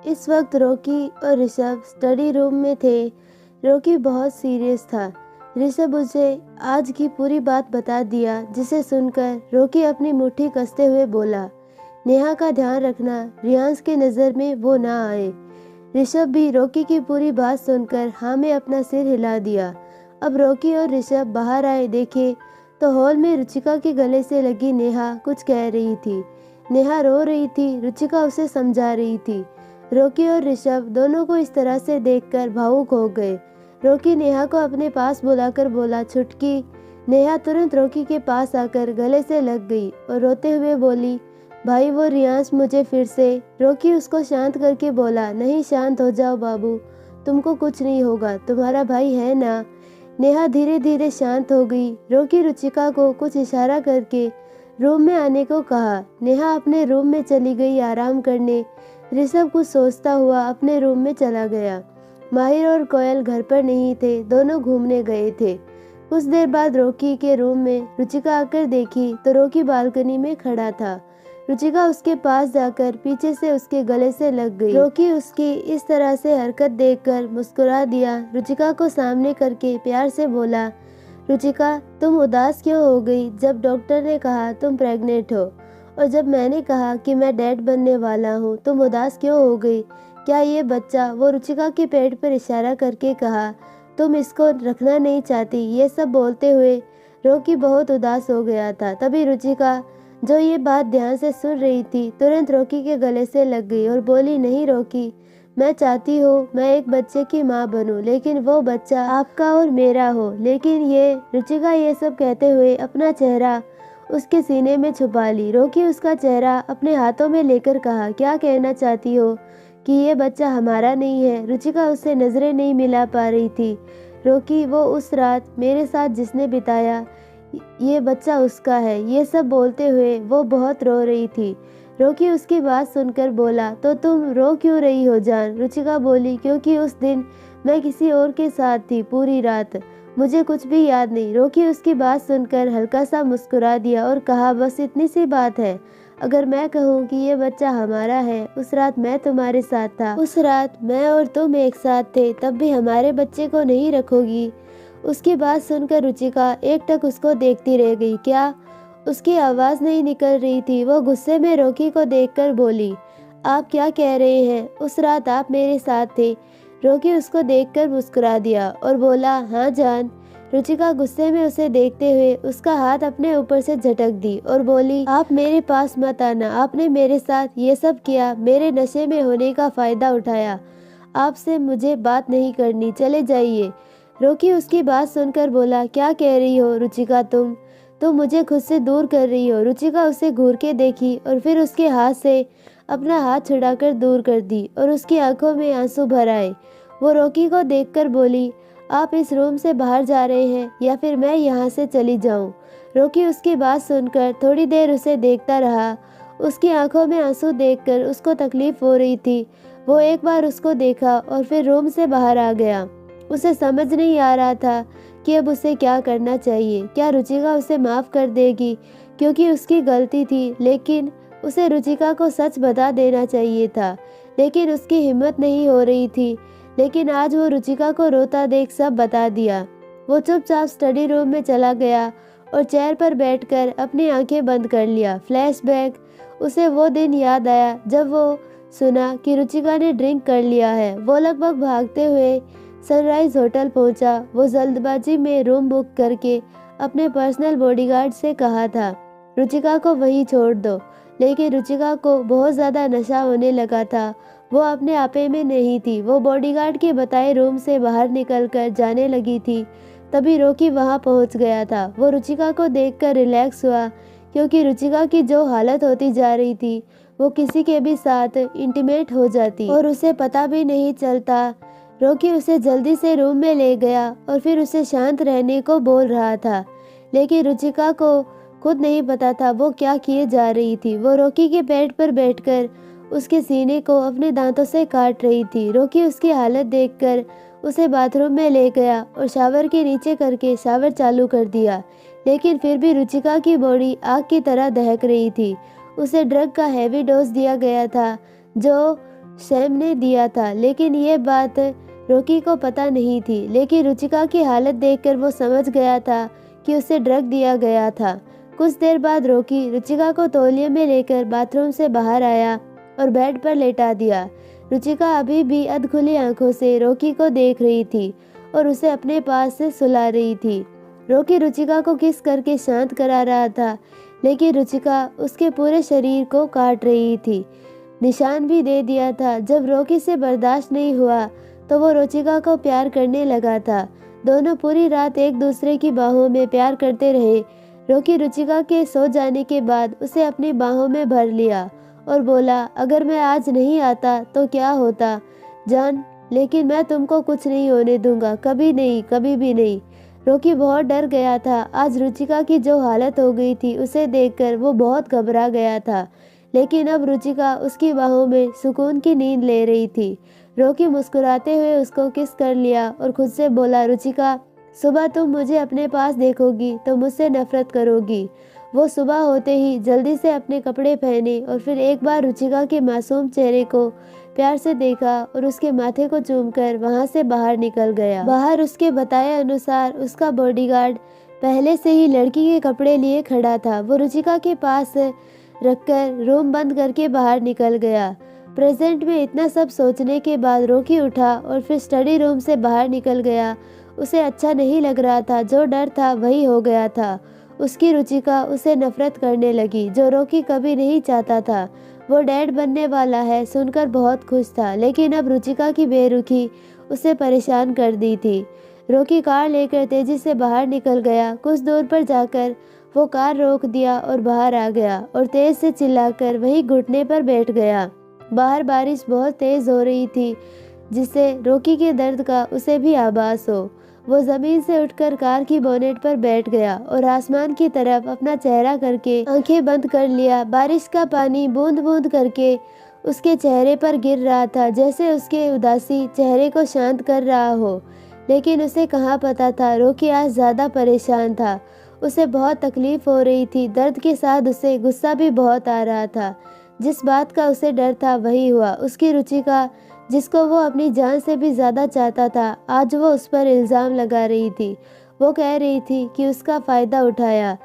इस वक्त रॉकी और ऋषभ स्टडी रूम में थे। रॉकी बहुत सीरियस था। ऋषभ उसे आज की पूरी बात बता दिया, जिसे सुनकर रॉकी अपनी मुट्ठी कसते हुए बोला, नेहा का ध्यान रखना, रियांश की नज़र में वो ना आए। ऋषभ भी रॉकी की पूरी बात सुनकर हाँ में अपना सिर हिला दिया। अब रॉकी और ऋषभ बाहर आए, देखे तो हॉल में रुचिका के गले से लगी नेहा कुछ कह रही थी। नेहा रो रही थी, रुचिका उसे समझा रही थी। रॉकी और ऋषभ दोनों को इस तरह से देखकर भावुक हो गए। रॉकी नेहा को अपने पास बुलाकर बोला, छुटकी। नेहा तुरंत रॉकी के पास आकर गले से लग गई और रोते हुए बोली, भाई वो रियांश मुझे फिर से। रॉकी उसको शांत करके बोला, नहीं, शांत हो जाओ बाबू, तुमको कुछ नहीं होगा, तुम्हारा भाई है ना। नेहा धीरे धीरे शांत हो गई। रॉकी रुचिका को कुछ इशारा करके रूम में आने को कहा। नेहा अपने रूम में चली गई आराम करने। ऋषभ कुछ सोचता हुआ अपने रूम में चला गया। माहिर और कोयल घर पर नहीं थे, दोनों घूमने गए थे। कुछ देर बाद रॉकी के रूम में रुचिका आकर देखी तो रॉकी बालकनी में खड़ा था। रुचिका उसके पास जाकर पीछे से उसके गले से लग गई। रॉकी उसकी इस तरह से हरकत देखकर मुस्कुरा दिया। रुचिका को सामने करके प्यार से बोला, रुचिका तुम उदास क्यों हो गई जब डॉक्टर ने कहा तुम प्रेग्नेंट हो, और जब मैंने कहा कि मैं डैड बनने वाला हूँ तुम उदास क्यों हो गई? क्या ये बच्चा, वो रुचिका के पेट पर इशारा करके कहा, तुम इसको रखना नहीं चाहती? ये सब बोलते हुए रॉकी बहुत उदास हो गया था। तभी रुचिका, जो ये बात ध्यान से सुन रही थी, तुरंत रॉकी के गले से लग गई और बोली, नहीं रॉकी, मैं चाहती हूँ मैं एक बच्चे की माँ बनूं, लेकिन वो बच्चा आपका और मेरा हो। लेकिन ये रुचिका ये सब कहते हुए अपना चेहरा उसके सीने में छुपा ली। रॉकी उसका चेहरा अपने हाथों में लेकर कहा, क्या कहना चाहती हो कि ये बच्चा हमारा नहीं है? रुचिका उससे नजरें नहीं मिला पा रही थी। रॉकी, वो उस रात मेरे साथ जिसने बिताया, ये बच्चा उसका है। ये सब बोलते हुए वो बहुत रो रही थी। रॉकी उसकी बात सुनकर बोला, तो तुम रो क्यों रही हो जान? रुचिका बोली, क्योंकि उस दिन मैं किसी और के साथ थी पूरी रात, मुझे कुछ भी याद नहीं। रॉकी उसकी बात सुनकर हल्का सा मुस्कुरा दिया और कहा, बस इतनी सी बात है। अगर मैं कहूँ कि ये बच्चा हमारा है, उस रात मैं तुम्हारे साथ था, उस रात मैं और तुम एक साथ थे, तब भी हमारे बच्चे को नहीं रखोगी? उसकी बात सुनकर रुचिका एकटक उसको देखती रह गई। क्या उसकी आवाज़ नहीं निकल रही थी। वो गुस्से में रॉकी को देखकर बोली, आप क्या कह रहे हैं? उस रात आप मेरे साथ थे। रॉकी उसको देखकर मुस्कुरा दिया और बोला, हाँ जान। रुचिका गुस्से में उसे देखते हुए उसका हाथ अपने ऊपर से झटक दी और बोली, आप मेरे पास मत आना, आपने मेरे साथ ये सब किया, मेरे नशे में होने का फ़ायदा उठाया, आपसे मुझे बात नहीं करनी, चले जाइए। रॉकी उसकी बात सुनकर बोला, क्या कह रही हो रुचिका, तुम मुझे खुद से दूर कर रही हो। रुचिका उसे घूर के देखी और फिर उसके हाथ से अपना हाथ छुड़ाकर दूर कर दी और उसकी आंखों में आंसू भर आए। वो रॉकी को देखकर बोली, आप इस रूम से बाहर जा रहे हैं या फिर मैं यहाँ से चली जाऊँ? रॉकी उसकी बात सुनकर थोड़ी देर उसे देखता रहा। उसकी आंखों में आंसू देखकर उसको तकलीफ हो रही थी। वो एक बार उसको देखा और फिर रूम से बाहर आ गया। उसे समझ नहीं आ रहा था कि अब उसे क्या करना चाहिए। क्या रुचिका उसे माफ़ कर देगी क्योंकि उसकी गलती थी? लेकिन उसे रुचिका को सच बता देना चाहिए था, लेकिन उसकी हिम्मत नहीं हो रही थी। लेकिन आज वो रुचिका को रोता देख सब बता दिया। वो चुपचाप स्टडी रूम में चला गया और चेयर पर बैठकर अपनी आंखें बंद कर लिया। फ्लैशबैक, उसे वो दिन याद आया जब वो सुना कि रुचिका ने ड्रिंक कर लिया है। वो लगभग भागते हुए सनराइज होटल पहुंचा। वो जल्दबाजी में रूम बुक करके अपने पर्सनल बॉडीगार्ड से कहा था, रुचिका को वहीं छोड़ दो। लेकिन रुचिका को बहुत ज़्यादा नशा होने लगा था। वो अपने आपे में नहीं थी। वो बॉडीगार्ड के बताए रूम से बाहर निकलकर जाने लगी थी, तभी रॉकी वहां पहुंच गया था। वो रुचिका को देखकर रिलैक्स हुआ, क्योंकि रुचिका की जो हालत होती जा रही थी, वो किसी के भी साथ इंटीमेट हो जाती और उसे पता भी नहीं चलता। रॉकी उसे जल्दी से रूम में ले गया और फिर उसे शांत रहने को बोल रहा था, लेकिन रुचिका को खुद नहीं पता था वो क्या किए जा रही थी। वो रॉकी के पेट पर बैठकर उसके सीने को अपने दांतों से काट रही थी। रॉकी उसकी हालत देखकर उसे बाथरूम में ले गया और शावर के नीचे करके शावर चालू कर दिया, लेकिन फिर भी रुचिका की बॉडी आग की तरह दहक रही थी। उसे ड्रग का हैवी डोज दिया गया था जो सैम ने दिया था, लेकिन ये बात रॉकी को पता नहीं थी। लेकिन रुचिका की हालत देखकर वो समझ गया था कि उसे ड्रग दिया गया था। कुछ देर बाद रॉकी रुचिका को तौलिए में लेकर बाथरूम से बाहर आया और बेड पर लेटा दिया। रुचिका अभी भी अधखुली आंखों से रॉकी को देख रही थी और उसे अपने पास से सुला रही थी। रॉकी रुचिका को किस करके शांत करा रहा था, लेकिन रुचिका उसके पूरे शरीर को काट रही थी। निशान भी दे दिया था। जब रॉकी से बर्दाश्त नहीं हुआ तो वो रुचिका को प्यार करने लगा था। दोनों पूरी रात एक दूसरे की बाहों में प्यार करते रहे। रॉकी रुचिका के सो जाने के बाद उसे अपनी बाहों में भर लिया और बोला, अगर मैं आज नहीं आता तो क्या होता जान, लेकिन मैं तुमको कुछ नहीं होने दूंगा, कभी नहीं, कभी भी नहीं। रॉकी बहुत डर गया था। आज रुचिका की जो हालत हो गई थी उसे देखकर वो बहुत घबरा गया था, लेकिन अब रुचिका उसकी बाहों में सुकून की नींद ले रही थी। रॉकी मुस्कुराते हुए उसको किस कर लिया और खुद से बोला, रुचिका, सुबह तुम मुझे अपने पास देखोगी तो मुझसे नफरत करोगी। वो सुबह होते ही जल्दी से अपने कपड़े पहने और फिर एक बार रुचिका के मासूम चेहरे को प्यार से देखा और उसके माथे को चूमकर वहां से बाहर निकल गया। बाहर उसके बताए अनुसार उसका बॉडीगार्ड पहले से ही लड़की के कपड़े लिए खड़ा था। वो रुचिका के पास रखकर रूम बंद करके बाहर निकल गया। प्रेजेंट में इतना सब सोचने के बाद रॉकी उठा और फिर स्टडी रूम से बाहर निकल गया। उसे अच्छा नहीं लग रहा था। जो डर था वही हो गया था। उसकी रुचिका उसे नफरत करने लगी, जो रॉकी कभी नहीं चाहता था। वो डैड बनने वाला है सुनकर बहुत खुश था, लेकिन अब रुचिका की बेरुखी उसे परेशान कर दी थी। रॉकी कार लेकर तेजी से बाहर निकल गया। कुछ दूर पर जाकर वो कार रोक दिया और बाहर आ गया और तेज से चिल्लाकर वहीं घुटने पर बैठ गया। बाहर बारिश बहुत तेज हो रही थी, जिससे रॉकी के दर्द का उसे भी आभास हो। वो जमीन से उठकर कार की बोनेट पर बैठ गया और आसमान की तरफ अपना चेहरा करके आंखें बंद कर लिया। बारिश का पानी बूंद बूंद करके उसके चेहरे पर गिर रहा था, जैसे उसके उदासी चेहरे को शांत कर रहा हो। लेकिन उसे कहाँ पता था रॉकी आज ज़्यादा परेशान था। उसे बहुत तकलीफ हो रही थी। दर्द के साथ उसे गुस्सा भी बहुत आ रहा था। जिस बात का उसे डर था वही हुआ। उसकी रुचिका, जिसको वो अपनी जान से भी ज़्यादा चाहता था, आज वो उस पर इल्ज़ाम लगा रही थी। वो कह रही थी कि उसका फ़ायदा उठाया।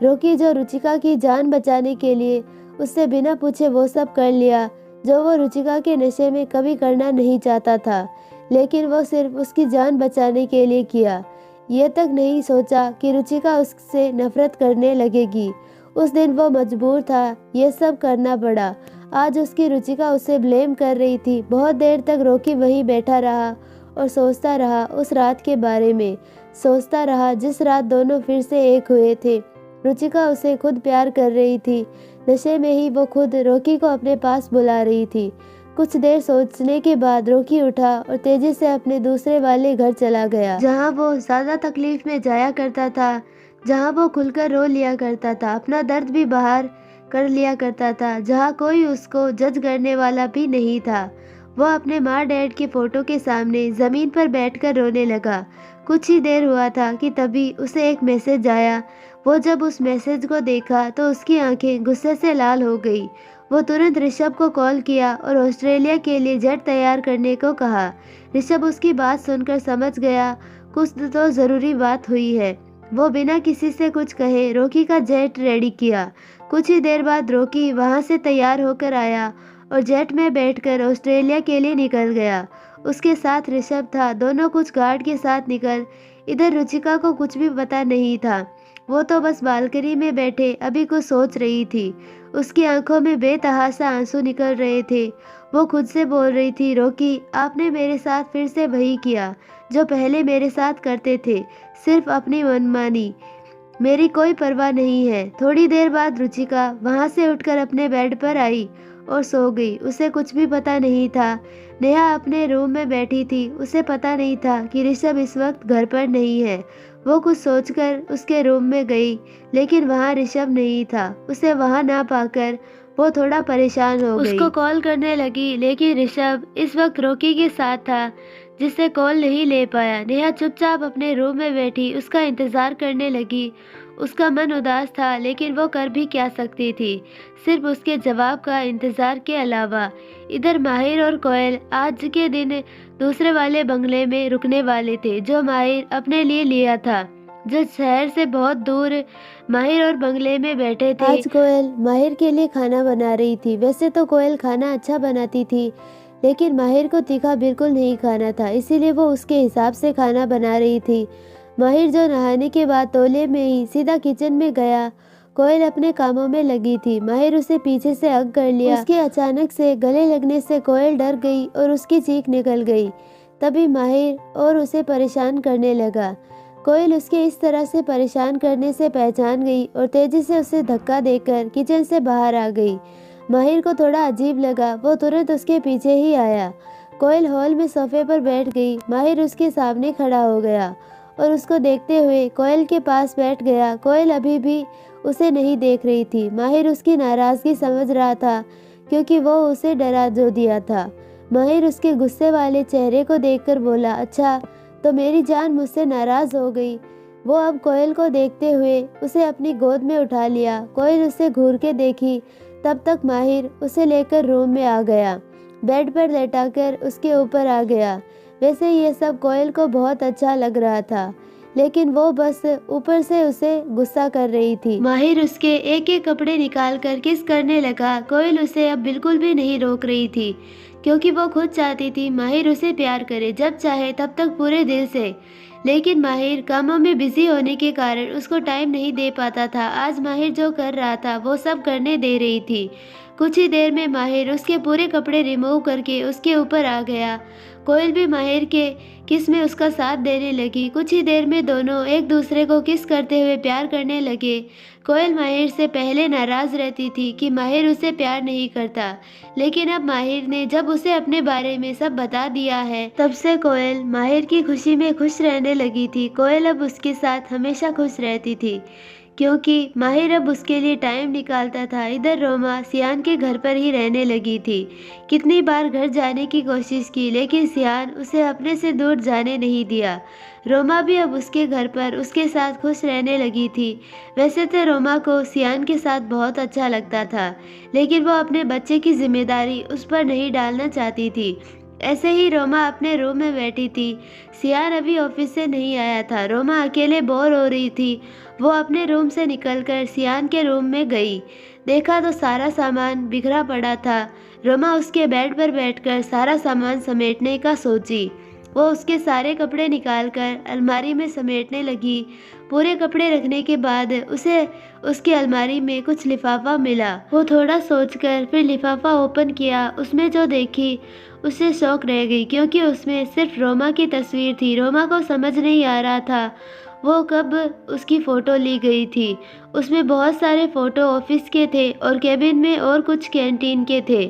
रॉकी, जो रुचिका की जान बचाने के लिए उससे बिना पूछे वो सब कर लिया जो वो रुचिका के नशे में कभी करना नहीं चाहता था, लेकिन वो सिर्फ उसकी जान बचाने के लिए किया। ये तक नहीं सोचा कि रुचिका उससे नफरत करने लगेगी। उस दिन वो मजबूर था, ये सब करना पड़ा। आज उसकी रुचिका उसे ब्लेम कर रही थी। बहुत देर तक रॉकी वहीं बैठा रहा और सोचता रहा उस रात के बारे में। सोचता रहा जिस रात दोनों फिर से एक हुए थे। रुचिका उसे खुद प्यार कर रही थी। नशे में ही वो खुद रॉकी को अपने पास बुला रही थी। कुछ देर सोचने के बाद रॉकी उठा और तेजी से अपने दूसरे वाले घर चला गया, जहाँ वो ज़्यादा तकलीफ में जाया करता था, जहाँ वो खुलकर रो लिया करता था, अपना दर्द भी बाहर कर लिया करता था, जहाँ कोई उसको जज करने वाला भी नहीं था। वो अपने माँ डैड के फोटो के सामने ज़मीन पर बैठकर रोने लगा। कुछ ही देर हुआ था कि तभी उसे एक मैसेज आया। वो जब उस मैसेज को देखा तो उसकी आंखें गुस्से से लाल हो गई। वो तुरंत ऋषभ को कॉल किया और ऑस्ट्रेलिया के लिए जेट तैयार करने को कहा। ऋषभ उसकी बात सुनकर समझ गया कुछ तो ज़रूरी बात हुई है। वो बिना किसी से कुछ कहे रॉकी का जेट रेडी किया। कुछ ही देर बाद रॉकी वहां से तैयार होकर आया और जेट में बैठकर ऑस्ट्रेलिया के लिए निकल गया। उसके साथ ऋषभ था। दोनों कुछ गार्ड के साथ निकल। इधर रुचिका को कुछ भी पता नहीं था। वो तो बस बालकनी में बैठे अभी कुछ सोच रही थी। उसकी आंखों में बेतहाशा आंसू निकल रहे थे। वो खुद से बोल रही थी, रॉकी, आपने मेरे साथ फिर से वही किया जो पहले मेरे साथ करते थे, सिर्फ अपनी मनमानी, मेरी कोई परवाह नहीं है। थोड़ी देर बाद रुचिका वहां से उठकर अपने बेड पर आई और सो गई। उसे कुछ भी पता नहीं था। नेहा अपने रूम में बैठी थी। उसे पता नहीं था कि ऋषभ इस वक्त घर पर नहीं है। वो कुछ सोचकर उसके रूम में गई, लेकिन वहाँ ऋषभ नहीं था। उसे वहाँ ना पाकर वो थोड़ा परेशान हो गई। उसको कॉल करने लगी, लेकिन ऋषभ इस वक्त रॉकी के साथ था, जिससे कॉल नहीं ले पाया। नेहा चुपचाप अपने रूम में बैठी उसका इंतजार करने लगी। उसका मन उदास था, लेकिन वो कर भी क्या सकती थी, सिर्फ उसके जवाब का इंतज़ार के अलावा। इधर माहिर और कोयल आज के दिन दूसरे वाले बंगले में रुकने वाले थे, जो माहिर अपने लिए लिया था, जो शहर से बहुत दूर। माहिर और बंगले में बैठे थे। आज कोयल माहिर के लिए खाना बना रही थी। वैसे तो कोयल खाना अच्छा बनाती थी, लेकिन माहिर को तीखा बिल्कुल नहीं खाना था, इसीलिए वो उसके हिसाब से खाना बना रही थी। माहिर जो नहाने के बाद तौले में ही सीधा किचन में गया। कोयल अपने कामों में लगी थी। माहिर उसे पीछे से हग कर लिया। उसके अचानक से गले लगने से कोयल डर गई और उसकी चीख निकल गई। तभी माहिर और उसे परेशान करने लगा। कोयल उसके इस तरह से परेशान करने से पहचान गई और तेजी से उसे धक्का देकर किचन से बाहर आ गई। माहिर को थोड़ा अजीब लगा, वो तुरंत उसके पीछे ही आया। कोयल हॉल में सोफे पर बैठ गई। माहिर उसके सामने खड़ा हो गया और उसको देखते हुए कोयल के पास बैठ गया। कोयल अभी भी उसे नहीं देख रही थी। माहिर उसकी नाराज़गी समझ रहा था, क्योंकि वो उसे डरा जो दिया था। माहिर उसके गुस्से वाले चेहरे को देखकर बोला, अच्छा तो मेरी जान मुझसे नाराज़ हो गई। वो अब कोयल को देखते हुए उसे अपनी गोद में उठा लिया। कोयल उसे घूर के देखी, तब तक माहिर उसे लेकर रूम में आ गया, बेड पर लेटाकर उसके ऊपर आ गया। वैसे ये सब कोयल को बहुत अच्छा लग रहा था, लेकिन वो बस ऊपर से उसे गुस्सा कर रही थी। माहिर उसके एक एक कपड़े निकाल कर किस करने लगा। कोयल उसे अब बिल्कुल भी नहीं रोक रही थी, क्योंकि वो खुद चाहती थी माहिर उसे प्यार करे, जब चाहे तब तक पूरे दिल से। लेकिन माहिर कामों में बिजी होने के कारण उसको टाइम नहीं दे पाता था। आज माहिर जो कर रहा था वो सब करने दे रही थी। कुछ ही देर में माहिर उसके पूरे कपड़े रिमूव करके उसके ऊपर आ गया। कोयल भी माहिर के किस में उसका साथ देने लगी। कुछ ही देर में दोनों एक दूसरे को किस करते हुए प्यार करने लगे। कोयल माहिर से पहले नाराज़ रहती थी कि माहिर उसे प्यार नहीं करता, लेकिन अब माहिर ने जब उसे अपने बारे में सब बता दिया है, तब से कोयल माहिर की खुशी में खुश रहने लगी थी। कोयल अब उसके साथ हमेशा खुश रहती थी, क्योंकि माहिर अब उसके लिए टाइम निकालता था। इधर रोमा सियान के घर पर ही रहने लगी थी। कितनी बार घर जाने की कोशिश की, लेकिन सियान उसे अपने से दूर जाने नहीं दिया। रोमा भी अब उसके घर पर उसके साथ खुश रहने लगी थी। वैसे तो रोमा को सियान के साथ बहुत अच्छा लगता था, लेकिन वो अपने बच्चे की जिम्मेदारी उस पर नहीं डालना चाहती थी। ऐसे ही रोमा अपने रूम में बैठी थी। सियान अभी ऑफिस से नहीं आया था। रोमा अकेले बोर हो रही थी। वो अपने रूम से निकलकर सियान के रूम में गई। देखा तो सारा सामान बिखरा पड़ा था। रोमा उसके बेड पर बैठकर सारा सामान समेटने का सोची। वो उसके सारे कपड़े निकालकर अलमारी में समेटने लगी। पूरे कपड़े रखने के बाद उसे उसकी अलमारी में कुछ लिफाफा मिला। वो थोड़ा सोचकर फिर लिफाफा ओपन किया। उसमें जो देखी उसे शौक रह गई, क्योंकि उसमें सिर्फ रोमा की तस्वीर थी। रोमा को समझ नहीं आ रहा था वो कब उसकी फ़ोटो ली गई थी। उसमें बहुत सारे फ़ोटो ऑफिस के थे और केबिन में और कुछ कैंटीन के थे,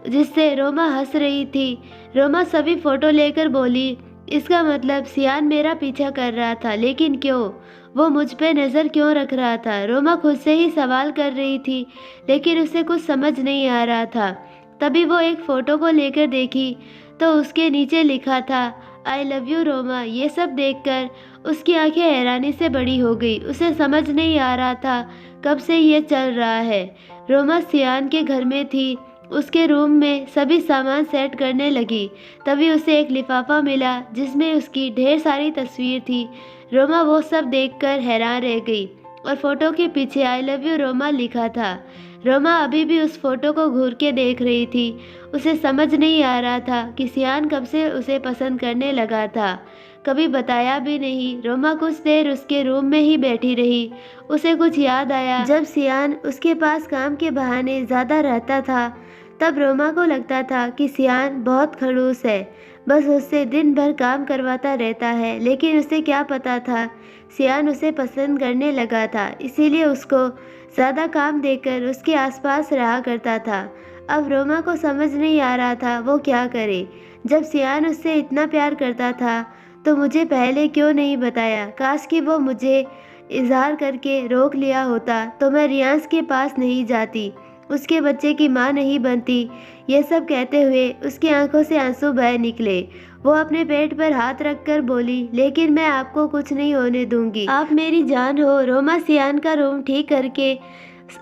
जिससे रोमा हंस रही थी। रोमा सभी फ़ोटो लेकर बोली, इसका मतलब सियान मेरा पीछा कर रहा था, लेकिन क्यों? वो मुझ पे नज़र क्यों रख रहा था? रोमा खुद से ही सवाल कर रही थी, लेकिन उसे कुछ समझ नहीं आ रहा था। तभी वो एक फ़ोटो को लेकर देखी तो उसके नीचे लिखा था, आई लव यू रोमा। ये सब देखकर उसकी आंखें हैरानी से बड़ी हो गई। उसे समझ नहीं आ रहा था कब से ये चल रहा है। रोमा सियान के घर में थी। उसके रूम में सभी सामान सेट करने लगी। तभी उसे एक लिफाफा मिला जिसमें उसकी ढेर सारी तस्वीर थी। रोमा वो सब देखकर हैरान रह गई और फोटो के पीछे आई लव यू रोमा लिखा था। रोमा अभी भी उस फोटो को घूर के देख रही थी। उसे समझ नहीं आ रहा था कि सियान कब से उसे पसंद करने लगा था, कभी बताया भी नहीं। रोमा कुछ देर उसके रूम में ही बैठी रही। उसे कुछ याद आया। जब सियान उसके पास काम के बहाने ज़्यादा रहता था, तब रोमा को लगता था कि सियान बहुत खड़ूस है, बस उससे दिन भर काम करवाता रहता है। लेकिन उसे क्या पता था सियान उसे पसंद करने लगा था, इसीलिए उसको ज़्यादा काम देकर उसके आसपास रहा करता था। अब रोमा को समझ नहीं आ रहा था वो क्या करे। जब सियान उससे इतना प्यार करता था तो मुझे पहले क्यों नहीं बताया? काश कि वो मुझे इजहार करके रोक लिया होता तो मैं रियांस के पास नहीं जाती। उसके बच्चे की माँ नहीं बनती। ये सब कहते हुए उसकी आंखों से आंसू बह निकले। वो अपने पेट पर हाथ रखकर बोली, लेकिन मैं आपको कुछ नहीं होने दूंगी। आप मेरी जान हो। रोमा सियान का रूम ठीक करके,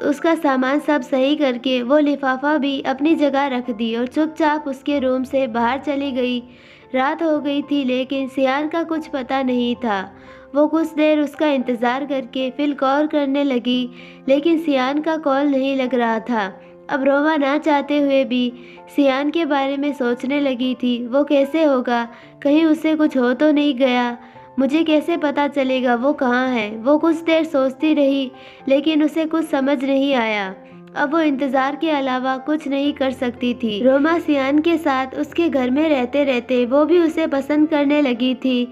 उसका सामान सब सही करके, वो लिफाफा भी अपनी जगह रख दी और चुपचाप उसके रूम से बाहर चली गई। रात हो गई थी लेकिन सियान का कुछ पता नहीं था। वो कुछ देर उसका इंतज़ार करके फिर कॉल करने लगी, लेकिन सियान का कॉल नहीं लग रहा था। अब रोमा ना चाहते हुए भी सियान के बारे में सोचने लगी थी। वो कैसे होगा, कहीं उससे कुछ हो तो नहीं गया, मुझे कैसे पता चलेगा वो कहाँ है। वो कुछ देर सोचती रही लेकिन उसे कुछ समझ नहीं आया। अब वो इंतज़ार के अलावा कुछ नहीं कर सकती थी। रोमा सियान के साथ उसके घर में रहते रहते वो भी उसे पसंद करने लगी थी।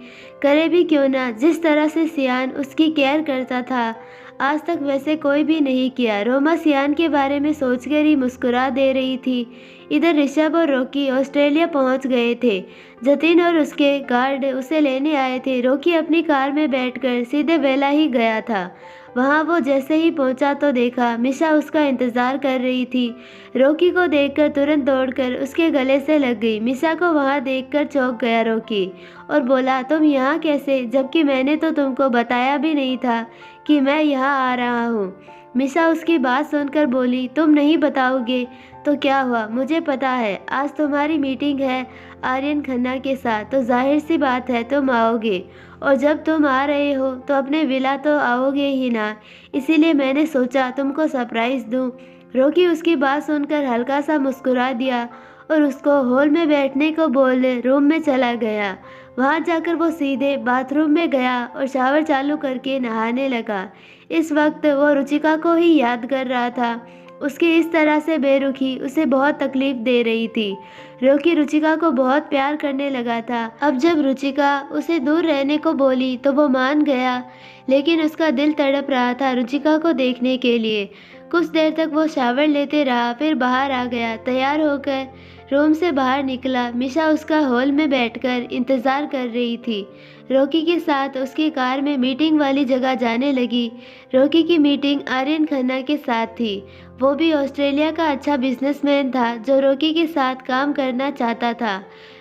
करे भी क्यों ना, जिस तरह से सियान उसकी केयर करता था आज तक वैसे कोई भी नहीं किया। रोमा सियान के बारे में सोचकर ही मुस्कुरा दे रही थी। इधर ऋषभ और रॉकी ऑस्ट्रेलिया पहुंच गए थे। जतिन और उसके गार्ड उसे लेने आए थे। रॉकी अपनी कार में बैठकर सीधे वेला ही गया था। वहां वो जैसे ही पहुंचा तो देखा मिशा उसका इंतजार कर रही थी। रॉकी को देखकर तुरंत दौड़कर उसके गले से लग गई। मिशा को वहां देखकर चौंक गया रॉकी और बोला, तुम यहाँ कैसे, जबकि मैंने तो तुमको बताया भी नहीं था कि मैं यहाँ आ रहा हूँ। मिशा उसकी बात सुनकर बोली, तुम नहीं बताओगे तो क्या हुआ, मुझे पता है आज तुम्हारी मीटिंग है आर्यन खन्ना के साथ, तो जाहिर सी बात है तुम आओगे, और जब तुम आ रहे हो तो अपने विला तो आओगे ही ना, इसीलिए मैंने सोचा तुमको सरप्राइज दूं। रॉकी उसकी बात सुनकर हल्का सा मुस्कुरा दिया और उसको हॉल में बैठने को बोल रूम में चला गया। वहां जाकर वो सीधे बाथरूम में गया और शावर चालू करके नहाने लगा। इस वक्त वो रुचिका को ही याद कर रहा था। उसकी इस तरह से बेरुखी उसे बहुत तकलीफ दे रही थी। रॉकी रुचिका को बहुत प्यार करने लगा था। अब जब रुचिका उसे दूर रहने को बोली तो वो मान गया, लेकिन उसका दिल तड़प रहा था रुचिका को देखने के लिए। कुछ देर तक वो शावर लेते रहा, फिर बाहर आ गया। तैयार होकर रूम से बाहर निकला। मिशा उसका हॉल में बैठकर इंतजार कर रही थी। रॉकी के साथ उसकी कार में मीटिंग वाली जगह जाने लगी। रॉकी की मीटिंग आर्यन खन्ना के साथ थी। वो भी ऑस्ट्रेलिया का अच्छा बिजनेसमैन था जो रॉकी के साथ काम करना चाहता था।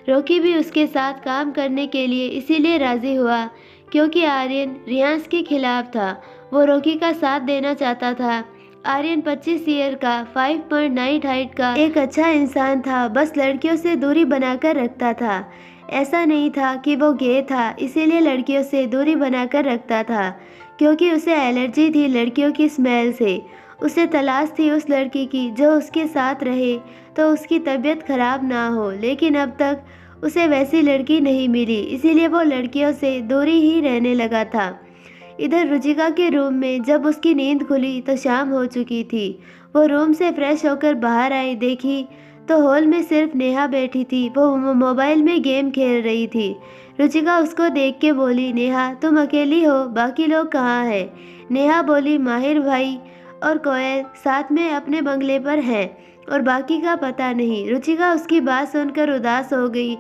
रॉकी भी उसके साथ काम करने के लिए इसीलिए राजी हुआ क्योंकि आर्यन रियांस के खिलाफ था। वो रॉकी का साथ देना चाहता था। आर्यन 25 ईयर का 5.9 हाइट का एक अच्छा इंसान था, बस लड़कियों से दूरी बनाकर रखता था। ऐसा नहीं था कि वो गे था, इसीलिए लड़कियों से दूरी बनाकर रखता था, क्योंकि उसे एलर्जी थी लड़कियों की स्मेल से। उसे तलाश थी उस लड़की की जो उसके साथ रहे तो उसकी तबीयत खराब ना हो, लेकिन अब तक उसे वैसी लड़की नहीं मिली, इसीलिए वो लड़कियों से दूरी ही रहने लगा था। इधर रुचिका के रूम में जब उसकी नींद खुली तो शाम हो चुकी थी। वो रूम से फ्रेश होकर बाहर आई, देखी तो हॉल में सिर्फ नेहा बैठी थी। वो मोबाइल में गेम खेल रही थी। रुचिका उसको देख के बोली, नेहा तुम अकेली हो, बाकी लोग कहाँ हैं? नेहा बोली, माहिर भाई और कोयल साथ में अपने बंगले पर हैं और बाकी का पता नहीं। रुचिका उसकी बात सुनकर उदास हो गई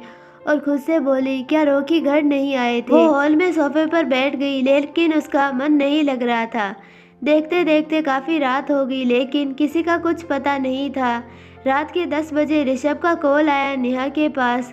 और खुद से बोली, क्या रॉकी घर नहीं आए थे? वो हॉल में सोफे पर बैठ गई, लेकिन उसका मन नहीं लग रहा था। देखते देखते काफ़ी रात हो गई, लेकिन किसी का कुछ पता नहीं था। रात के 10 बजे ऋषभ का कॉल आया नेहा के पास।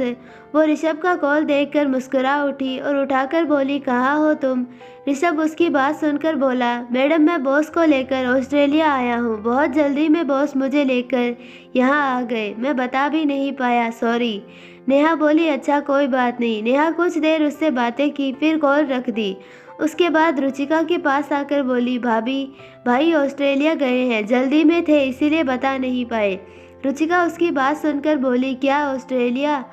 वो ऋषभ का कॉल देखकर मुस्कुरा उठी और उठाकर बोली, कहाँ हो तुम? ऋषभ उसकी बात सुनकर बोला, मैडम मैं बॉस को लेकर ऑस्ट्रेलिया आया हूँ, बहुत जल्दी में बॉस मुझे लेकर यहाँ आ गए, मैं बता भी नहीं पाया, सॉरी। नेहा बोली, अच्छा कोई बात नहीं। नेहा कुछ देर उससे बातें की, फिर कॉल रख दी। उसके बाद रुचिका के पास आकर बोली, भाभी भाई ऑस्ट्रेलिया गए हैं, जल्दी में थे इसीलिए बता नहीं पाए। रुचिका उसकी बात सुनकर बोली, क्या ऑस्ट्रेलिया?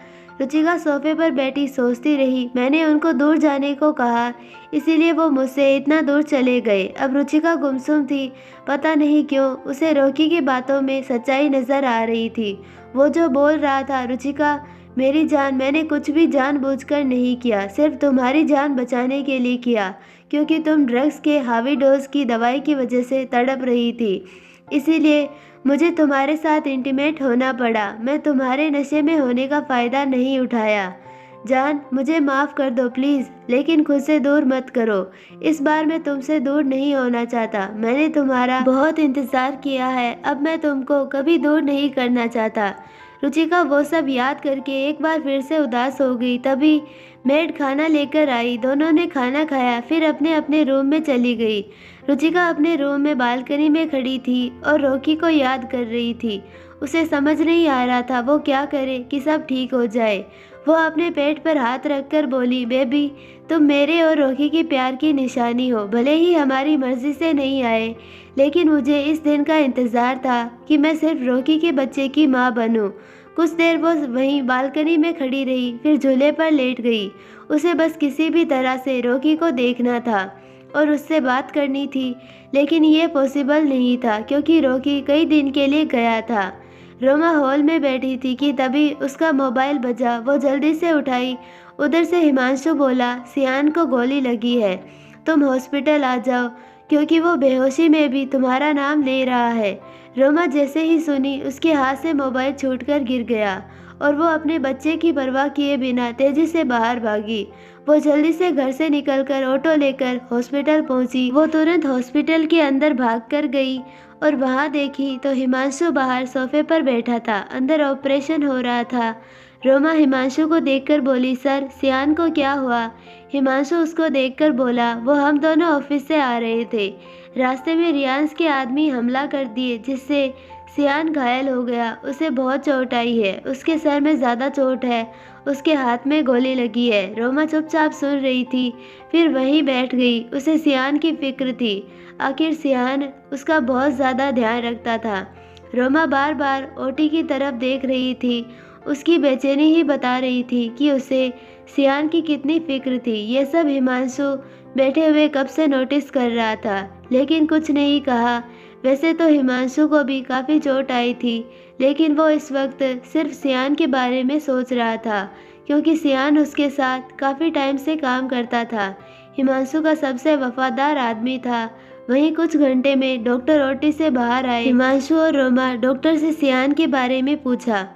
रुचिका सोफे पर बैठी सोचती रही, मैंने उनको दूर जाने को कहा इसीलिए वो मुझसे इतना दूर चले गए। अब रुचिका गुमसुम थी, पता नहीं क्यों उसे रॉकी की बातों में सच्चाई नजर आ रही थी। वो जो बोल रहा था, रुचिका मेरी जान, मैंने कुछ भी जानबूझकर नहीं किया, सिर्फ तुम्हारी जान बचाने के लिए किया, क्योंकि तुम ड्रग्स के हावी डोज की दवाई की वजह से तड़प रही थी, इसीलिए मुझे तुम्हारे साथ इंटीमेट होना पड़ा। मैं तुम्हारे नशे में होने का फ़ायदा नहीं उठाया। जान, मुझे माफ़ कर दो प्लीज़, लेकिन खुद से दूर मत करो। इस बार मैं तुमसे दूर नहीं होना चाहता। मैंने तुम्हारा बहुत इंतज़ार किया है, अब मैं तुमको कभी दूर नहीं करना चाहता। रुचिका वो सब याद करके एक बार फिर से उदास हो गई। तभी मेड खाना लेकर आई। दोनों ने खाना खाया, फिर अपने अपने रूम में चली गई। रुचिका अपने रूम में बालकनी में खड़ी थी और रॉकी को याद कर रही थी। उसे समझ नहीं आ रहा था वो क्या करे कि सब ठीक हो जाए। वो अपने पेट पर हाथ रखकर बोली, बेबी, तुम मेरे और रॉकी की प्यार की निशानी हो। भले ही हमारी मर्जी से नहीं आए, लेकिन मुझे इस दिन का इंतज़ार था कि मैं सिर्फ रॉकी के बच्चे की माँ बनूं। कुछ देर वो वहीं बालकनी में खड़ी रही, फिर झूले पर लेट गई। उसे बस किसी भी तरह से रॉकी को देखना था और उससे बात करनी थी, लेकिन ये पॉसिबल नहीं था क्योंकि रॉकी कई दिन के लिए गया था। रोमा हॉल में बैठी थी कि तभी उसका मोबाइल बजा। वो जल्दी से उठाई। उधर से हिमांशु बोला, सियान को गोली लगी है, तुम हॉस्पिटल आ जाओ क्योंकि वो बेहोशी में भी तुम्हारा नाम ले रहा है। रोमा जैसे ही सुनी, उसके हाथ से मोबाइल छूटकर गिर गया और वो अपने बच्चे की परवाह किए बिना तेजी से बाहर भागी। वो जल्दी से घर से निकलकर ऑटो लेकर हॉस्पिटल पहुंची। वो तुरंत हॉस्पिटल के अंदर भागकर गई और वहां देखी तो हिमांशु बाहर सोफे पर बैठा था। अंदर ऑपरेशन हो रहा था। रोमा हिमांशु को देखकर बोली, सर, सियान को क्या हुआ? हिमांशु उसको देखकर बोला, वो हम दोनों ऑफिस से आ रहे थे। रास्ते में रियांश के आदमी हमला कर दिए जिससे सियान घायल हो गया। उसे बहुत चोट आई है, उसके सर में ज़्यादा चोट है, उसके हाथ में गोली लगी है। रोमा चुपचाप सुन रही थी, फिर वहीं बैठ गई। उसे सियान की फिक्र थी। आखिर सियान उसका बहुत ज़्यादा ध्यान रखता था। रोमा बार बार ओटी की तरफ देख रही थी। उसकी बेचैनी ही बता रही थी कि उसे सियान की कितनी फिक्र थी। ये सब हिमांशु बैठे हुए कब से नोटिस कर रहा था, लेकिन कुछ नहीं कहा। वैसे तो हिमांशु को भी काफ़ी चोट आई थी, लेकिन वो इस वक्त सिर्फ सियान के बारे में सोच रहा था क्योंकि सियान उसके साथ काफ़ी टाइम से काम करता था। हिमांशु का सबसे वफादार आदमी था। वहीं कुछ घंटे में डॉक्टर ओटी से बाहर आए। हिमांशु और रोमा डॉक्टर से सियान के बारे में पूछा।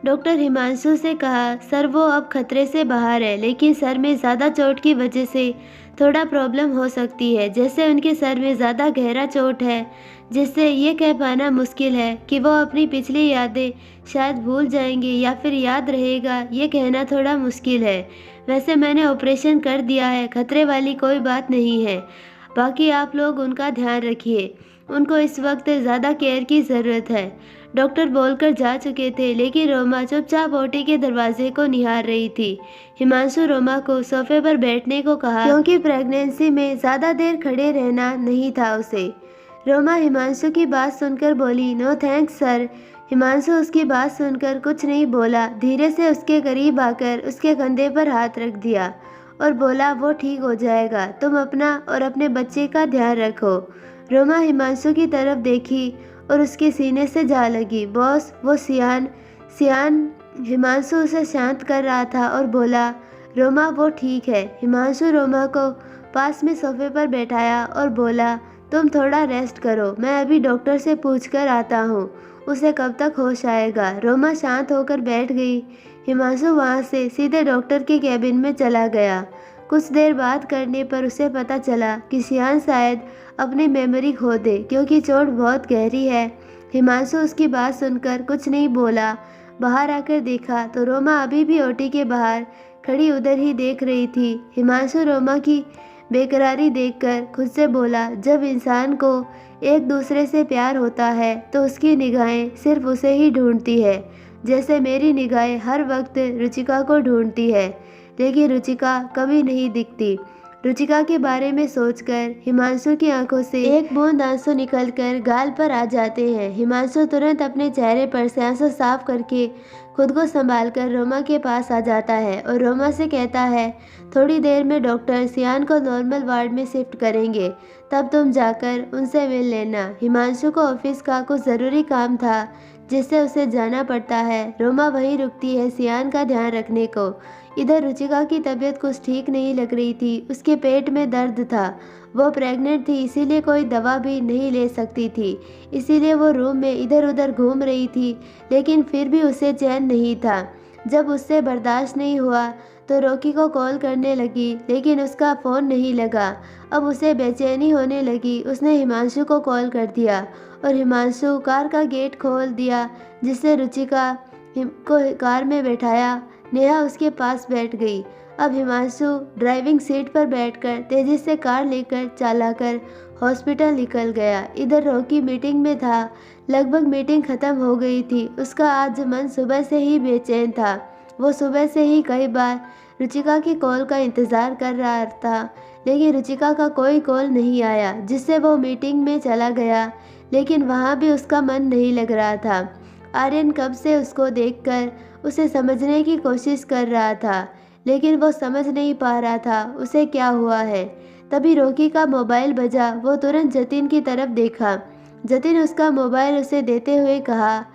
डॉक्टर हिमांशु से कहा, सर, वो अब खतरे से बाहर है, लेकिन सर में ज़्यादा चोट की वजह से थोड़ा प्रॉब्लम हो सकती है। जैसे उनके सर में ज़्यादा गहरा चोट है, जिससे ये कह पाना मुश्किल है कि वो अपनी पिछली यादें शायद भूल जाएंगे या फिर याद रहेगा, ये कहना थोड़ा मुश्किल है। वैसे मैंने ऑपरेशन कर दिया है, खतरे वाली कोई बात नहीं है। बाकी आप लोग उनका ध्यान रखिए, उनको इस वक्त ज़्यादा केयर की ज़रूरत है। डॉक्टर बोलकर जा चुके थे, लेकिन रोमा चुपचाप ओटी के दरवाजे को निहार रही थी। हिमांशु रोमा को सोफे पर बैठने को कहा क्योंकि प्रेगनेंसी में ज़्यादा देर खड़े रहना नहीं था उसे। रोमा हिमांशु की बात सुनकर बोली, नो थैंक्स सर। हिमांशु उसकी बात सुनकर कुछ नहीं बोला। धीरे से उसके करीब आकर उसके कंधे पर हाथ रख दिया और बोला, वो ठीक हो जाएगा, तुम अपना और अपने बच्चे का ध्यान रखो। रोमा हिमांशु की तरफ देखी और उसके सीने से जा लगी। बॉस, वो सियान। हिमांशु उसे शांत कर रहा था और बोला, रोमा, वो ठीक है। हिमांशु रोमा को पास में सोफे पर बैठाया और बोला, तुम थोड़ा रेस्ट करो, मैं अभी डॉक्टर से पूछ कर आता हूँ, उसे कब तक होश आएगा। रोमा शांत होकर बैठ गई। हिमांशु वहाँ से सीधे डॉक्टर के कैबिन में चला गया। कुछ देर बात करने पर उसे पता चला कि सियान शायद अपनी मेमोरी खो दे क्योंकि चोट बहुत गहरी है। हिमांशु उसकी बात सुनकर कुछ नहीं बोला। बाहर आकर देखा तो रोमा अभी भी ओटी के बाहर खड़ी उधर ही देख रही थी। हिमांशु रोमा की बेकरारी देखकर खुद से बोला, जब इंसान को एक दूसरे से प्यार होता है तो उसकी निगाहें सिर्फ उसे ही ढूंढती है, जैसे मेरी निगाहें हर वक्त रुचिका को ढूंढती है, लेकिन रुचिका कभी नहीं दिखती। रुचिका के बारे में सोचकर हिमांशु की आंखों से एक बूंद आंसू निकलकर गाल पर आ जाते हैं। हिमांशु तुरंत अपने चेहरे पर से आंसू साफ करके खुद को संभालकर रोमा के पास आ जाता है और रोमा से कहता है, थोड़ी देर में डॉक्टर सियान को नॉर्मल वार्ड में शिफ्ट करेंगे, तब तुम जाकर उनसे मिल लेना। हिमांशु को ऑफिस का कुछ ज़रूरी काम था जिससे उसे जाना पड़ता है। रोमा वहीं रुकती है सियान का ध्यान रखने को। इधर रुचिका की तबीयत कुछ ठीक नहीं लग रही थी। उसके पेट में दर्द था। वो प्रेग्नेंट थी, इसीलिए कोई दवा भी नहीं ले सकती थी। इसीलिए वो रूम में इधर उधर घूम रही थी, लेकिन फिर भी उसे चैन नहीं था। जब उससे बर्दाश्त नहीं हुआ तो रॉकी को कॉल करने लगी, लेकिन उसका फ़ोन नहीं लगा। अब उसे बेचैनी होने लगी। उसने हिमांशु को कॉल कर दिया और हिमांशु कार का गेट खोल दिया, जिससे रुचिका को कार में बैठाया। नेहा उसके पास बैठ गई। अब हिमांशु ड्राइविंग सीट पर बैठकर तेजी से कार लेकर चलाकर हॉस्पिटल निकल गया। इधर रॉकी मीटिंग में था। लगभग मीटिंग खत्म हो गई थी। उसका आज मन सुबह से ही बेचैन था। वो सुबह से ही कई बार रुचिका की कॉल का इंतज़ार कर रहा था, लेकिन रुचिका का कोई कॉल नहीं आया, जिससे वो मीटिंग में चला गया। लेकिन वहाँ भी उसका मन नहीं लग रहा था। आर्यन कब से उसको देखकर उसे समझने की कोशिश कर रहा था, लेकिन वो समझ नहीं पा रहा था उसे क्या हुआ है। तभी रॉकी का मोबाइल बजा। वो तुरंत जतिन की तरफ देखा। जतिन उसका मोबाइल उसे देते हुए कहा,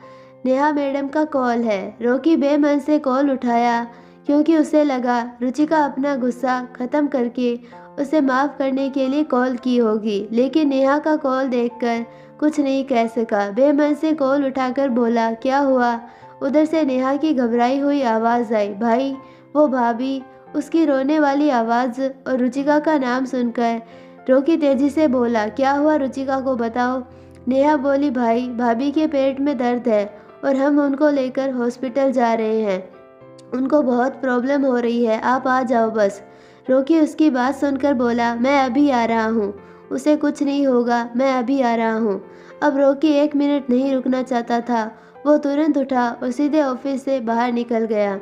नेहा मैडम का कॉल है। रॉकी बेमन से कॉल उठाया, क्योंकि उसे लगा रुचिका अपना गुस्सा ख़त्म करके उसे माफ़ करने के लिए कॉल की होगी। लेकिन नेहा का कॉल देखकर कुछ नहीं कह सका। बेमन से कॉल उठाकर बोला, क्या हुआ? उधर से नेहा की घबराई हुई आवाज़ आई, भाई। वो भाभी। उसकी रोने वाली आवाज़ और रुचिका का नाम सुनकर रॉकी तेजी से बोला, क्या हुआ? रुचिका को बताओ। नेहा बोली, भाई, भाभी के पेट में दर्द है और हम उनको लेकर हॉस्पिटल जा रहे हैं। उनको बहुत प्रॉब्लम हो रही है, आप आ जाओ बस। रॉकी उसकी बात सुनकर बोला, मैं अभी आ रहा हूँ। उसे कुछ नहीं होगा, मैं अभी आ रहा हूँ। अब रॉकी 1 मिनट नहीं रुकना चाहता था। वो तुरंत उठा और सीधे ऑफिस से बाहर निकल गया।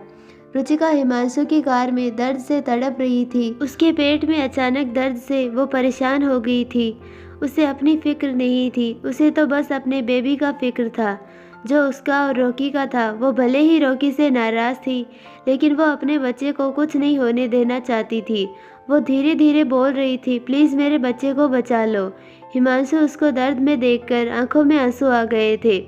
रुचिका हिमांशु की कार में दर्द से तड़प रही थी। उसके पेट में अचानक दर्द से वो परेशान हो गई थी। उसे अपनी फिक्र नहीं थी। उसे तो बस अपने बेबी का फिक्र था, जो उसका और रॉकी का था। वो भले ही रॉकी से नाराज़ थी, लेकिन वो अपने बच्चे को कुछ नहीं होने देना चाहती थी। वो धीरे धीरे बोल रही थी, प्लीज़ मेरे बच्चे को बचा लो। हिमांशु उसको दर्द में देखकर आंखों में आंसू आ गए थे।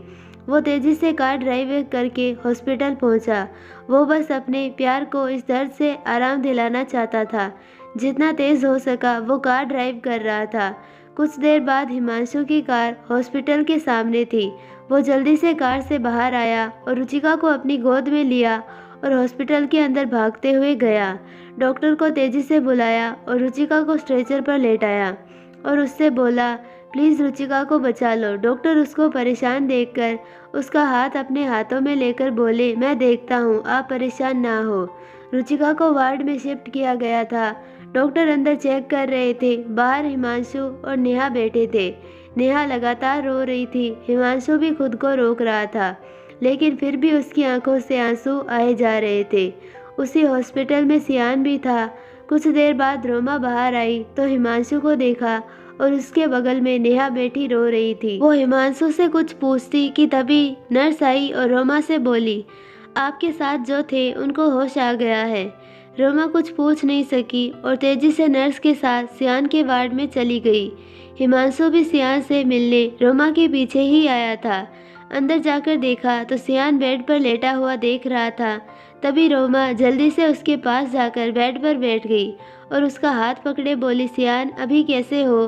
वो तेज़ी से कार ड्राइव करके हॉस्पिटल पहुंचा। वो बस अपने प्यार को इस दर्द से आराम दिलाना चाहता था। जितना तेज़ हो सका वो कार ड्राइव कर रहा था। कुछ देर बाद हिमांशु की कार हॉस्पिटल के सामने थी। वो जल्दी से कार से बाहर आया और रुचिका को अपनी गोद में लिया और हॉस्पिटल के अंदर भागते हुए गया। डॉक्टर को तेज़ी से बुलाया और रुचिका को स्ट्रेचर पर लेटाया और उससे बोला, प्लीज़ रुचिका को बचा लो। डॉक्टर उसको परेशान देखकर उसका हाथ अपने हाथों में लेकर बोले, मैं देखता हूँ, आप परेशान ना हो। रुचिका को वार्ड में शिफ्ट किया गया था। डॉक्टर अंदर चेक कर रहे थे। बाहर हिमांशु और नेहा बैठे थे। नेहा लगातार रो रही थी। हिमांशु भी खुद को रोक रहा था, लेकिन फिर भी उसकी आंखों से आंसू आए जा रहे थे। उसी हॉस्पिटल में सियान भी था। कुछ देर बाद रोमा बाहर आई तो हिमांशु को देखा और उसके बगल में नेहा बैठी रो रही थी। वो हिमांशु से कुछ पूछती कि तभी नर्स आई और रोमा से बोली, आपके साथ जो थे उनको होश आ गया है। रोमा कुछ पूछ नहीं सकी और तेजी से नर्स के साथ सियान के वार्ड में चली गई। हिमांशु भी सियान से मिलने रोमा के पीछे ही आया था। अंदर जाकर देखा तो सियान बेड पर लेटा हुआ देख रहा था। तभी रोमा जल्दी से उसके पास जाकर बेड पर बैठ गई और उसका हाथ पकड़े बोली, सियान अभी कैसे हो?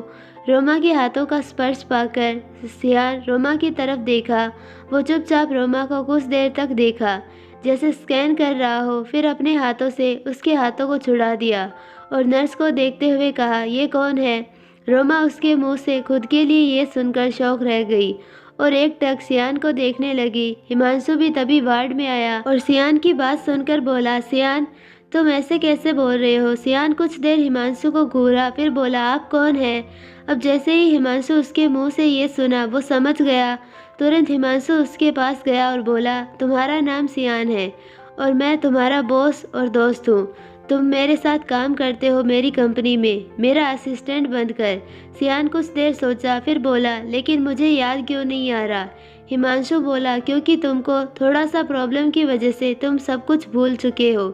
रोमा के हाथों का स्पर्श पाकर सियान रोमा की तरफ देखा। वो चुपचाप रोमा को कुछ देर तक देखा, जैसे स्कैन कर रहा हो। फिर अपने हाथों से उसके हाथों को छुड़ा दिया और नर्स को देखते हुए कहा, ये कौन है? रोमा उसके मुंह से खुद के लिए ये सुनकर शौक रह गई और एक टक सियान को देखने लगी। हिमांशु भी तभी वार्ड में आया और सियान की बात सुनकर बोला, सियान तुम ऐसे कैसे बोल रहे हो? सियान कुछ देर हिमांशु को घूरा, फिर बोला, आप कौन है? अब जैसे ही हिमांशु उसके मुंह से ये सुना वो समझ गया। तुरंत हिमांशु उसके पास गया और बोला, तुम्हारा नाम सियान है और मैं तुम्हारा बॉस और दोस्त हूँ। तुम मेरे साथ काम करते हो मेरी कंपनी में, मेरा असिस्टेंट बनकर। सियान कुछ देर सोचा, फिर बोला, लेकिन मुझे याद क्यों नहीं आ रहा? हिमांशु बोला, क्योंकि तुमको थोड़ा सा प्रॉब्लम की वजह से तुम सब कुछ भूल चुके हो।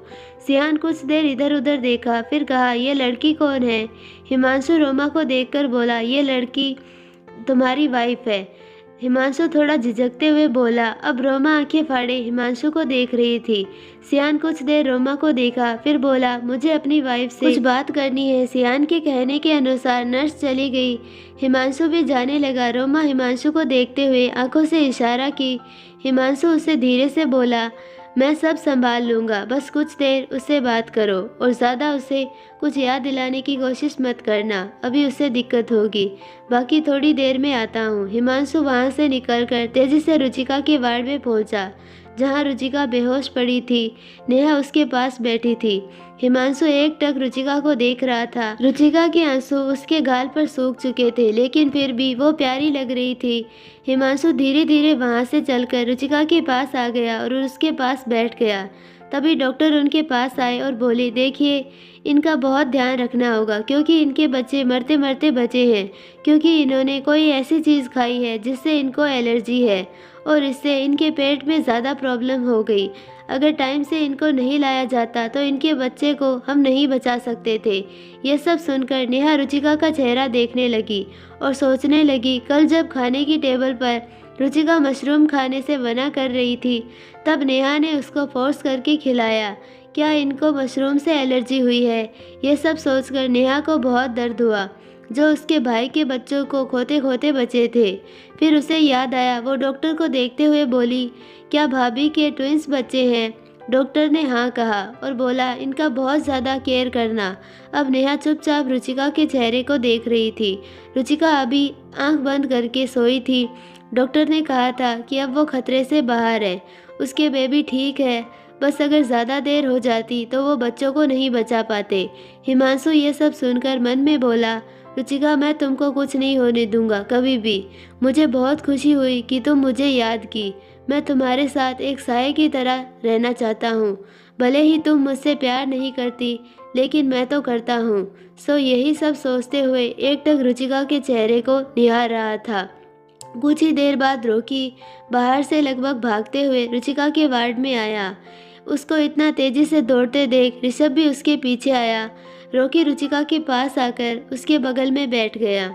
सियान कुछ देर इधर उधर देखा, फिर कहा, ये लड़की कौन है? हिमांशु रोमा को देखकर बोला, ये लड़की तुम्हारी वाइफ है। हिमांशु थोड़ा झिझकते हुए बोला। अब रोमा आंखें फाड़े हिमांशु को देख रही थी। सियान कुछ देर रोमा को देखा, फिर बोला, मुझे अपनी वाइफ से कुछ बात करनी है। सियान के कहने के अनुसार नर्स चली गई। हिमांशु भी जाने लगा। रोमा हिमांशु को देखते हुए आंखों से इशारा की। हिमांशु उसे धीरे से बोला, मैं सब संभाल लूँगा, बस कुछ देर उससे बात करो और ज़्यादा उसे कुछ याद दिलाने की कोशिश मत करना, अभी उससे दिक्कत होगी। बाकी थोड़ी देर में आता हूँ। हिमांशु वहाँ से निकलकर तेज़ी से रुचिका के वार्ड में पहुँचा, जहाँ रुचिका बेहोश पड़ी थी। नेहा उसके पास बैठी थी। हिमांशु एकटक रुचिका को देख रहा था। रुचिका के आंसू उसके गाल पर सूख चुके थे, लेकिन फिर भी वो प्यारी लग रही थी। हिमांशु धीरे धीरे वहाँ से चलकर रुचिका के पास आ गया और उसके पास बैठ गया। तभी डॉक्टर उनके पास आए और बोले, देखिए, इनका बहुत ध्यान रखना होगा क्योंकि इनके बच्चे मरते मरते बचे हैं, क्योंकि इन्होंने कोई ऐसी चीज़ खाई है जिससे इनको एलर्जी है और इससे इनके पेट में ज़्यादा प्रॉब्लम हो गई। अगर टाइम से इनको नहीं लाया जाता तो इनके बच्चे को हम नहीं बचा सकते थे। ये सब सुनकर नेहा रुचिका का चेहरा देखने लगी और सोचने लगी, कल जब खाने की टेबल पर रुचिका मशरूम खाने से मना कर रही थी, तब नेहा ने उसको फोर्स करके खिलाया। क्या इनको मशरूम से एलर्जी हुई है? ये सब सोचकर नेहा को बहुत दर्द हुआ, जो उसके भाई के बच्चों को खोते खोते बचे थे। फिर उसे याद आया। वो डॉक्टर को देखते हुए बोली, क्या भाभी के ट्विंस बच्चे हैं? डॉक्टर ने हाँ कहा और बोला, इनका बहुत ज़्यादा केयर करना। अब नेहा चुपचाप रुचिका के चेहरे को देख रही थी। रुचिका अभी आंख बंद करके सोई थी। डॉक्टर ने कहा था कि अब वो खतरे से बाहर है, उसके बेबी ठीक है, बस अगर ज़्यादा देर हो जाती तो वो बच्चों को नहीं बचा पाते। हिमांशु ये सब सुनकर मन में बोला, रुचिका, मैं तुमको कुछ नहीं होने दूंगा कभी भी। मुझे बहुत खुशी हुई कि तुम मुझे याद की। मैं तुम्हारे साथ एक साये की तरह रहना चाहता हूँ। भले ही तुम मुझसे प्यार नहीं करती, लेकिन मैं तो करता हूँ। यही सब सोचते हुए एकटक रुचिका के चेहरे को निहार रहा था। कुछ ही देर बाद रॉकी बाहर से लगभग भागते हुए रुचिका के वार्ड में आया। उसको इतना तेजी से दौड़ते देख ऋषभ भी उसके पीछे आया। रॉकी रुचिका के पास आकर उसके बगल में बैठ गया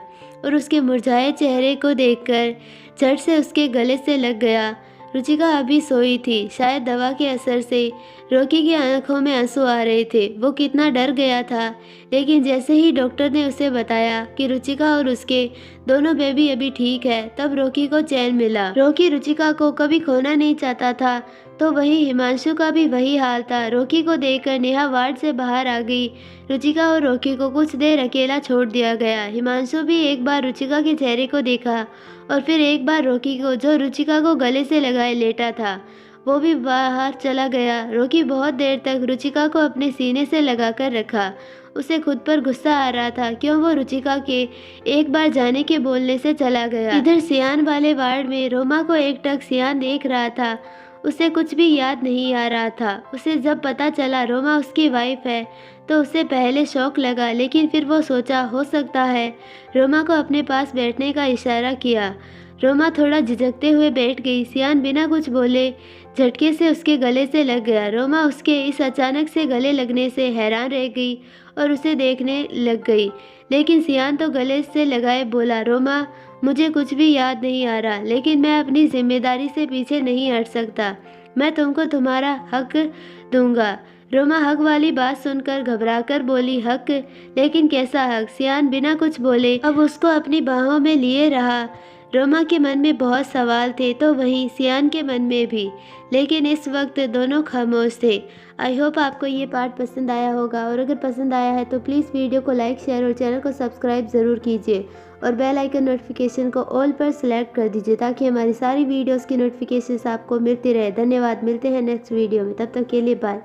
और उसके मुरझाए चेहरे को देखकर झट से उसके गले से लग गया। रुचिका अभी सोई थी। शायद दवा के असर से रॉकी की आंखों में आंसू आ रहे थे। वो कितना डर गया था, लेकिन जैसे ही डॉक्टर ने उसे बताया कि रुचिका और उसके दोनों बेबी अभी ठीक है, तब रॉकी को चैन मिला। रॉकी रुचिका को कभी खोना नहीं चाहता था, तो वही हिमांशु का भी वही हाल था। रॉकी को देखकर नेहा वार्ड से बाहर आ गई। रुचिका और रॉकी को कुछ देर अकेला छोड़ दिया गया। हिमांशु भी एक बार रुचिका के चेहरे को देखा और फिर एक बार रॉकी को, जो रुचिका को गले से लगाए लेटा था, वो भी बाहर चला गया। रॉकी बहुत देर तक रुचिका को अपने सीने से लगाकर रखा। उसे खुद पर गुस्सा आ रहा था, क्यों वो रुचिका के एक बार जाने के बोलने से चला गया। इधर सियान वाले वार्ड में रोमा को एकटक सियान देख रहा था। उसे कुछ भी याद नहीं आ रहा था। उसे जब पता चला रोमा उसकी वाइफ है, तो उसे पहले शौक लगा, लेकिन फिर वो सोचा हो सकता है रोमा को अपने पास बैठने का इशारा किया। रोमा थोड़ा झिझकते हुए बैठ गई। सियान बिना कुछ बोले झटके से उसके गले से लग गया। रोमा उसके इस अचानक से गले लगने से हैरान रह गई और उसे देखने लग गई, लेकिन सियान तो गले से लगाए बोला, रोमा, मुझे कुछ भी याद नहीं आ रहा, लेकिन मैं अपनी जिम्मेदारी से पीछे नहीं हट सकता। मैं तुमको तुम्हारा हक दूंगा। रोमा हक वाली बात सुनकर घबराकर बोली, हक? लेकिन कैसा हक? सियान बिना कुछ बोले अब उसको अपनी बाहों में लिए रहा। रोमा के मन में बहुत सवाल थे, तो वहीं सियान के मन में भी, लेकिन इस वक्त दोनों खामोश थे। आई होप आपको ये पार्ट पसंद आया होगा, और अगर पसंद आया है तो प्लीज़ वीडियो को लाइक, शेयर और चैनल को सब्सक्राइब ज़रूर कीजिए और बेल आइकन नोटिफिकेशन को ऑल पर सेलेक्ट कर दीजिए, ताकि हमारी सारी वीडियोस की नोटिफिकेशंस आपको मिलती रहे। धन्यवाद। मिलते हैं नेक्स्ट वीडियो में, तब तक के लिए बाय।